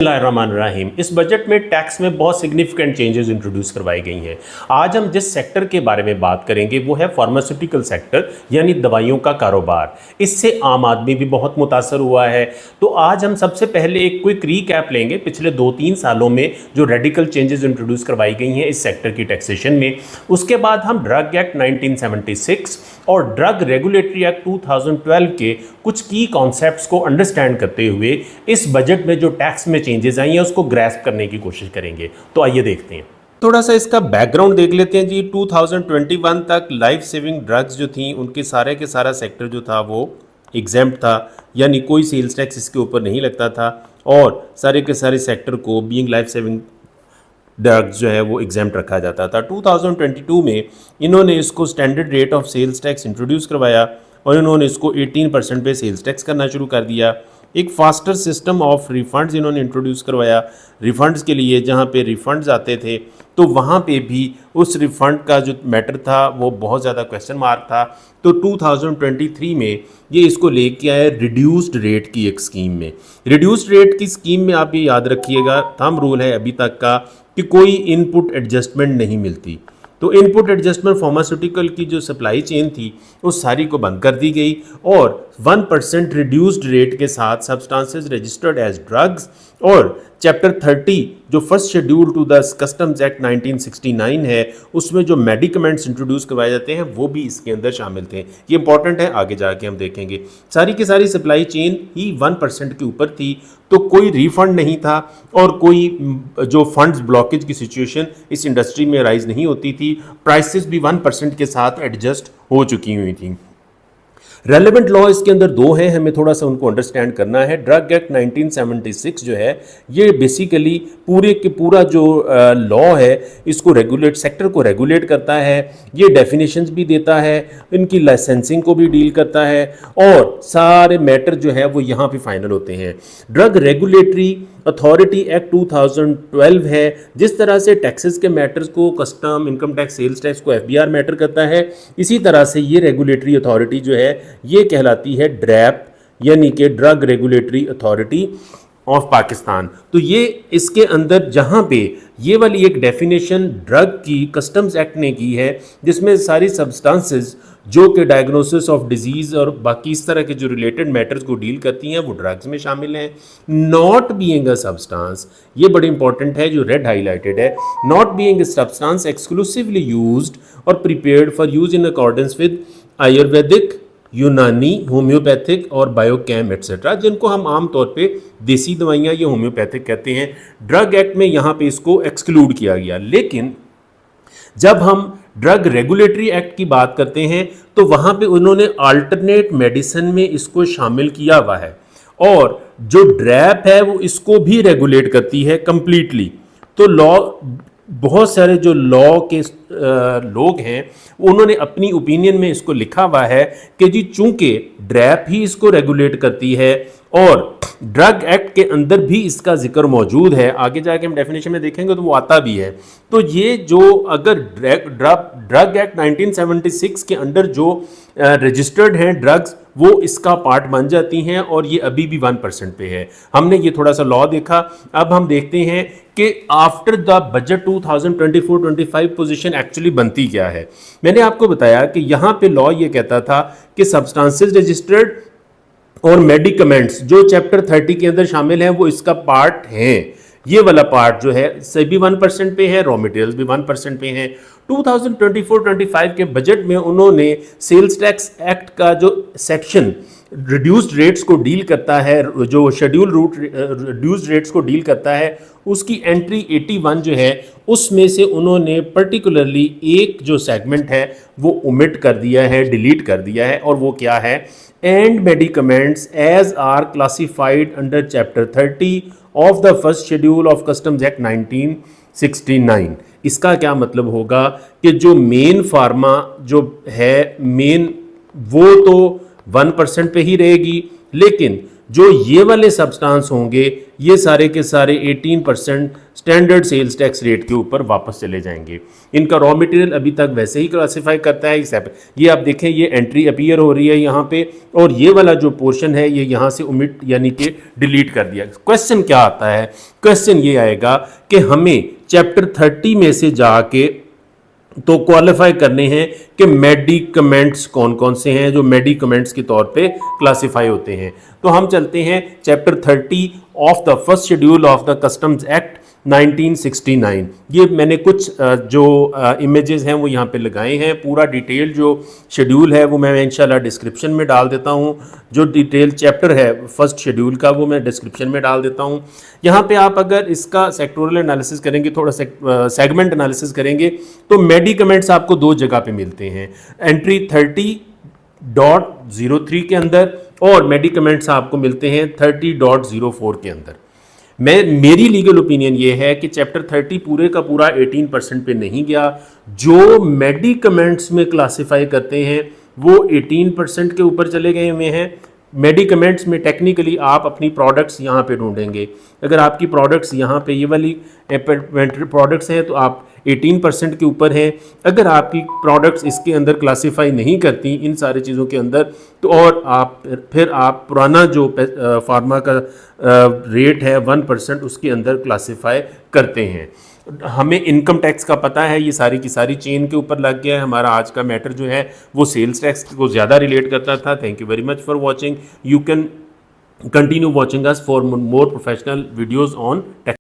बिस्मिल्लाहिर्रहमानिर्रहीम। इस बजट में टैक्स में बहुत सिग्निफिकेंट चेंजेस इंट्रोड्यूस करवाई गई हैं। आज हम जिस सेक्टर के बारे में बात करेंगे वो है फार्मास्यूटिकल सेक्टर, यानी दवाइयों का कारोबार। इससे आम आदमी भी बहुत मुतासर हुआ है। तो आज हम सबसे पहले एक क्विक रीकैप लेंगे पिछले 2-3 सालों में जो रेडिकल चेंजेस इंट्रोड्यूस करवाई गई हैं इस सेक्टर की टैक्सेशन में। उसके बाद हम ड्रग एक्ट 1976 और ड्रग रेगुलेटरी एक्ट 2012 के कुछ की कॉन्सेप्ट्स को अंडरस्टैंड करते हुए इस बजट में जो टैक्स में चेंजेस आई हैं उसको ग्रैस्प करने की कोशिश करेंगे। तो आइए देखते हैं, थोड़ा सा इसका बैकग्राउंड देख लेते हैं जी। 2021 तक लाइफ सेविंग ड्रग्स जो थी उनके सारे के सारा सेक्टर जो था वो एग्जेम्प्ट था, यानी कोई सेल्स टैक्स इसके ऊपर नहीं लगता था और सारे के सारे सेक्टर को बीइंग लाइफ सेविंग ड्रग्स जो है वो एग्जाम्प्ट रखा जाता था। 2022 में इन्होंने इसको standard rate of sales tax introduce करवाया और इन्होंने इसको 18% पे सेल्स टैक्स करना शुरू कर दिया। एक फास्टर सिस्टम ऑफ रिफंड्स इन्होंने इंट्रोड्यूस करवाया रिफंड्स के लिए, जहाँ पे रिफंड्स आते थे तो वहाँ पे भी उस रिफंड का जो मैटर था वो बहुत ज़्यादा क्वेश्चन मार्क था। तो 2023 में ये इसको लेके आए रिड्यूस्ड रेट की एक स्कीम में। रिड्यूस्ड रेट की स्कीम में आप ये याद रखिएगा, थंब रूल है अभी तक का कि कोई इनपुट एडजस्टमेंट नहीं मिलती। तो इनपुट एडजस्टमेंट फार्मास्यूटिकल की जो सप्लाई चेन थी उस सारी को बंद कर दी गई और 1% रिड्यूस्ड रेट के साथ सब्सटेंसेस रजिस्टर्ड एज ड्रग्स और चैप्टर 30 जो first schedule to the customs act 1969 है उसमें जो मेडिकमेंट्स इंट्रोड्यूस करवाए जाते हैं वो भी इसके अंदर शामिल थे। ये इंपॉर्टेंट है, आगे जाके हम देखेंगे। सारी की सारी सप्लाई चेन ही 1% के ऊपर थी, तो कोई रिफंड नहीं था और कोई जो फंड्स ब्लॉकेज की सिचुएशन इस इंडस्ट्री में राइज नहीं होती थी। प्राइसेस भी 1% के साथ एडजस्ट हो चुकी हुई थी। रेलेवेंट लॉ इसके अंदर दो हैं, हमें थोड़ा सा उनको अंडरस्टैंड करना है। ड्रग एक्ट 1976 जो है ये बेसिकली पूरे के पूरा जो लॉ है इसको रेगुलेट, सेक्टर को रेगुलेट करता है। ये डेफिनेशंस भी देता है, इनकी लाइसेंसिंग को भी डील करता है और सारे मैटर जो है वो यहाँ पे फाइनल होते हैं। ड्रग रेगुलेटरी अथॉरिटी एक्ट 2012 है, जिस तरह से टैक्सेस के मैटर्स को custom, income tax, sales tax को एफबीआर मैटर करता है, इसी तरह से ये रेगुलेटरी अथॉरिटी जो है ये कहलाती है ड्रैप, यानी कि drug regulatory authority of Pakistan. तो ये इसके अंदर जहाँ पे ये वाली एक डेफिनेशन ड्रग की कस्टम्स एक्ट ने की है जिसमें सारी सब्सटेंसेस जो कि डायग्नोसिस ऑफ डिजीज़ और बाकी इस तरह के जो रिलेटेड मैटर्स को डील करती हैं वो ड्रग्स में शामिल हैं। नॉट बीइंग अ सब्सटेंस, ये बड़ी इंपॉर्टेंट है जो रेड हाईलाइटेड है, not being a substance exclusively used और prepared for use in accordance with Ayurvedic, Unani, homoeopathic और बायोकेम एट्सेट्रा, जिनको हम आम तौर पे देसी दवाइयाँ या होम्योपैथिक कहते हैं। ड्रग एक्ट में यहाँ पे इसको एक्सक्लूड किया गया। लेकिन जब हम ड्रग रेगुलेटरी एक्ट की बात करते हैं तो वहाँ पे उन्होंने अल्टरनेट मेडिसिन में इसको शामिल किया हुआ है और जो ड्रैप है वो इसको भी रेगुलेट करती है कंप्लीटली। तो लॉ, बहुत सारे जो लॉ के लोग हैं उन्होंने अपनी ओपिनियन में इसको लिखा हुआ है कि जी चूंकि ड्रैप ही इसको रेगुलेट करती है और ड्रग एक्ट के अंदर भी इसका जिक्र मौजूद है, आगे जाके हम डेफिनेशन में देखेंगे तो वो आता भी है। तो ये जो अगर ड्रग एक्ट 1976 के अंदर जो रजिस्टर्ड हैं ड्रग्स वो इसका पार्ट बन जाती हैं और ये अभी भी 1% पे है। हमने ये थोड़ा सा लॉ देखा, अब हम देखते हैं कि after the budget 2024-25 position actually बनती क्या है। मैंने आपको बताया कि यहाँ पे लॉ ये कहता था कि सब्सटेंसेस रजिस्टर्ड और मेडिकमेंट्स जो चैप्टर 30 के अंदर शामिल हैं वो इसका पार्ट हैं। ये वाला पार्ट जो है सभी 1% पे है, रॉ मटेरियल्स भी 1% पे हैं। 2024-25 के बजट में उन्होंने सेल्स टैक्स एक्ट का जो सेक्शन रिड्यूस्ड रेट्स को डील करता है, जो शेड्यूल रूट रिड्यूस्ड रेट्स को डील करता है, उसकी एंट्री 81 जो है उसमें से उन्होंने पर्टिकुलरली एक जो सेगमेंट है वो ओमिट कर दिया है, डिलीट कर दिया है और वो क्या है, and medicaments as are classified under chapter 30 of the first schedule of customs act 1969। इसका क्या मतलब होगा कि जो मेन फार्मा जो है मेन वो तो 1% पे ही रहेगी, लेकिन जो ये वाले सब्सटेंस होंगे ये सारे के सारे 18% स्टैंडर्ड सेल्स टैक्स रेट के ऊपर वापस चले जाएंगे। इनका रॉ मटेरियल अभी तक वैसे ही क्लासिफाई करता है ये आप देखें ये एंट्री अपीयर हो रही है यहाँ पे, और ये वाला जो पोर्शन है ये यहाँ से ओमिट यानी कि डिलीट कर दिया। क्वेश्चन क्या आता है, क्वेश्चन ये आएगा कि हमें चैप्टर 30 में से जाके तो क्वालिफाई करने हैं कि मेडिकमेंट्स कौन कौन से हैं जो मेडिकमेंट्स के तौर पे क्लासिफाई होते हैं। तो हम चलते हैं chapter 30 of the first schedule of the customs act 1969। ये मैंने कुछ जो इमेजेस हैं वो यहाँ पे लगाए हैं। पूरा डिटेल जो शेड्यूल है वो मैं इंशाल्लाह डिस्क्रिप्शन में डाल देता हूँ। जो डिटेल चैप्टर है फर्स्ट शेड्यूल का वो मैं डिस्क्रिप्शन में डाल देता हूँ। यहाँ पे आप अगर इसका सेक्टोरल एनालिसिस करेंगे, थोड़ा सेगमेंट एनालिसिस करेंगे तो मेडिकमेंट्स आपको दो जगह पे मिलते हैं, एंट्री 30.03 के अंदर, और मेडिकमेंट्स आपको मिलते हैं 30.04 के अंदर। मेरी लीगल ओपिनियन ये है कि चैप्टर 30 पूरे का पूरा 18% पे नहीं गया। जो मेडिकमेंट्स में क्लासिफाई करते हैं वो 18% के ऊपर चले गए हुए हैं। मेडिकमेंट्स में टेक्निकली आप अपनी प्रोडक्ट्स यहाँ पे ढूंढेंगे। अगर आपकी प्रोडक्ट्स यहाँ पे ये वाली प्रोडक्ट्स हैं तो आप 18% के ऊपर हैं। अगर आपकी प्रोडक्ट्स इसके अंदर क्लासिफाई नहीं करती इन सारी चीज़ों के अंदर तो और आप फिर आप पुराना जो फार्मा का रेट है 1% उसके अंदर क्लासिफाई करते हैं। हमें इनकम टैक्स का पता है, ये सारी की सारी चेन के ऊपर लग गया है। हमारा आज का मैटर जो है वो सेल्स टैक्स को ज़्यादा रिलेट करता था। Thank you very much for watching. You can continue watching us for more professional videos on tax.